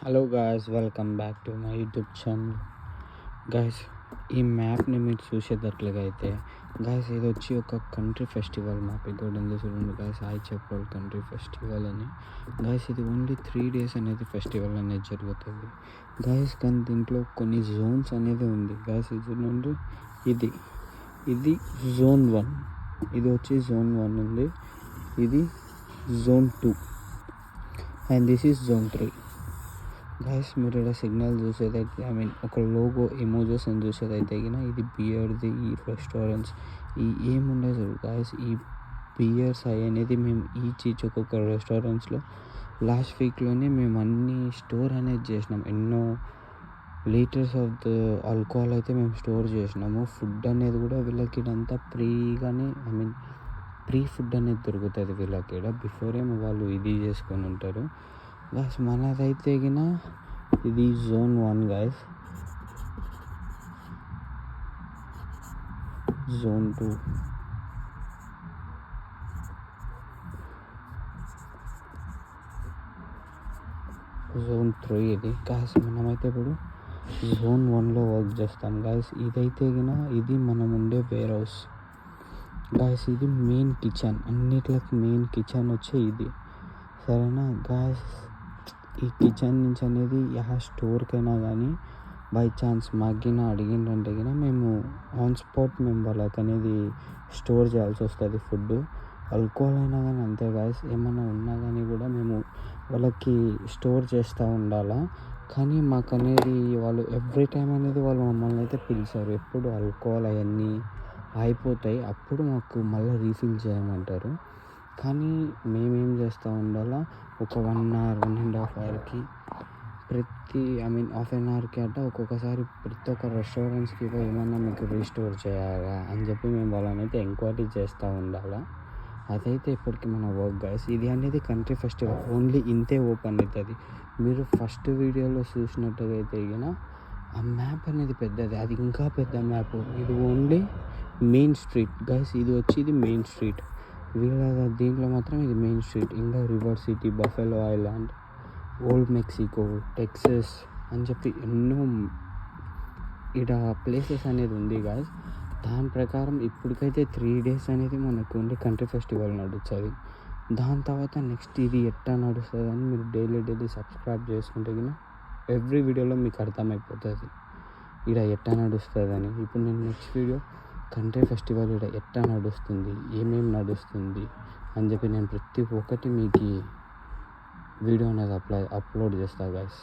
Hello guys, welcome back to my YouTube channel. Guys, ఈ మ్యాప్ని మీరు చూసేటట్లుగా అయితే గాయ్స్, ఇది వచ్చి ఒక కంట్రీ ఫెస్టివల్ మ్యాప్. ఇక్కడ ఉంది చూడండి గాయ్స్, ఐచెప్రోల్ కంట్రీ ఫెస్టివల్ అని. గాయ్స్, ఇది ఓన్లీ 3 days అనేది ఫెస్టివల్ అనేది జరుగుతుంది గాయ్స్. కానీ దీంట్లో కొన్ని జోన్స్ అనేది ఉంది గాయ్స్. ఇది చూడండి, ఇది జోన్ 1, ఇది వచ్చి జోన్ 1 ఉంది, ఇది zone 2 and this is zone 3 guys. మీరు ఇక్కడ సిగ్నల్ చూసేదైతే ఒక లోగో ఎమోజెస్ అని చూసేదైతే ఇది బియర్ది. ఈ రెస్టారెంట్స్ ఏముండదు గాయస్. ఈ బియర్స్ అనేది మేము ఈచ్ ఒక్కొక్క రెస్టారెంట్స్లో లాస్ట్ వీక్లోనే మేము అన్ని స్టోర్ అనేది చేసినాం. ఎన్నో లీటర్స్ ఆఫ్ ద ఆల్కహాల్ అయితే మేము స్టోర్ చేసినాము. ఫుడ్ అనేది కూడా వీళ్ళకి ఇదంతా ఫ్రీగానే ఫ్రీ ఫుడ్ అనేది దొరుకుతుంది వీళ్ళకి ఇక్కడ. బిఫోర్ ఏమో వాళ్ళు ఇది చేసుకొని ఉంటారు గాయస్. మనదైతే ఇది జోన్ 1 గాయస్. జోన్ 2, జోన్ 3 ఇది గాయస్. మనమైతే ఇప్పుడు జోన్ 1లో వర్క్ చేస్తాం గాయస్. ఇదైతే ఇది మనం ఉండే వేర్ హౌస్ గాయస్. ఇది మెయిన్ కిచెన్, అన్నిట్లకి మెయిన్ కిచెన్ వచ్చే ఇది, సరేనా గాయస్. ఈ కిచెన్ నుంచి అనేది స్టోర్కైనా కానీ బై ఛాన్స్ మాకు అడిగిందంటే మేము ఆన్ స్పాట్ మేము వాళ్ళకి అనేది స్టోర్ చేయాల్సి వస్తుంది ఫుడ్. ఆల్కహాల్ అయినా కానీ అంతే గాయస్. ఏమైనా ఉన్నా కానీ కూడా మేము వాళ్ళకి స్టోర్ చేస్తూ ఉండాలా. కానీ మాకు అనేది వాళ్ళు ఎవ్రీ టైం అనేది వాళ్ళు మమ్మల్ని అయితే పిలిచారు. ఎప్పుడు ఆల్కహాల్ అవన్నీ అయిపోతాయి అప్పుడు మాకు మళ్ళీ రీఫిల్ చేయమంటారు. కానీ మేమేం చేస్తూ ఉండాలా, ఒక 1 hour 1.5 hourకి ప్రతి హాఫ్ అన్ అవర్కి ఒక్కొక్కసారి ప్రతి ఒక్క రెస్టారెంట్స్కి ఏమన్నా మీకు రీస్టోర్ చేయాలా అని చెప్పి మేము వాళ్ళని అయితే ఎంక్వైరీ చేస్తూ ఉండాలా. అదైతే ఇప్పటికీ మన వర్క్ గాయస్. ఇది అనేది కంట్రీ ఫెస్టివల్ ఓన్లీ ఇంతే ఓపెన్ అవుతుంది. మీరు ఫస్ట్ వీడియోలో చూసినట్టుగా అయితే ఆ మ్యాప్ అనేది పెద్దది, అది ఇంకా పెద్ద మ్యాప్. ఇది ఓన్లీ మెయిన్ స్ట్రీట్ గాయస్. ఇది మెయిన్ స్ట్రీట్. వీళ్ళ దీంట్లో మాత్రం ఇది మెయిన్ స్ట్రీట్. ఇంకా river city, buffalo island, old Mexico, Texas అని చెప్పి ఎన్నో ఇక్కడ ప్లేసెస్ అనేది ఉంది గాయస్. దాని ప్రకారం ఇప్పటికైతే 3 days అనేది మనకు ఓన్లీ కంట్రీ ఫెస్టివల్ నడుస్తుంది. దాని తర్వాత నెక్స్ట్ ఇది ఎట్లా నడుస్తుంది అని మీరు డైలీ సబ్స్క్రైబ్ చేసుకుంటే ఎవ్రీ వీడియోలో మీకు అర్థమైపోతుంది ఇక్కడ ఎట్లా నడుస్తుంది అని. ఇప్పుడు నేను నెక్స్ట్ వీడియో కంట్రీ ఫెస్టివల్ ఇక్కడ ఎట్లా నడుస్తుంది, ఏమేమి నడుస్తుంది అని చెప్పి నేను ప్రతి ఒక్కటి మీకు వీడియో అనేది అప్లోడ్ చేస్తాను గాయస్.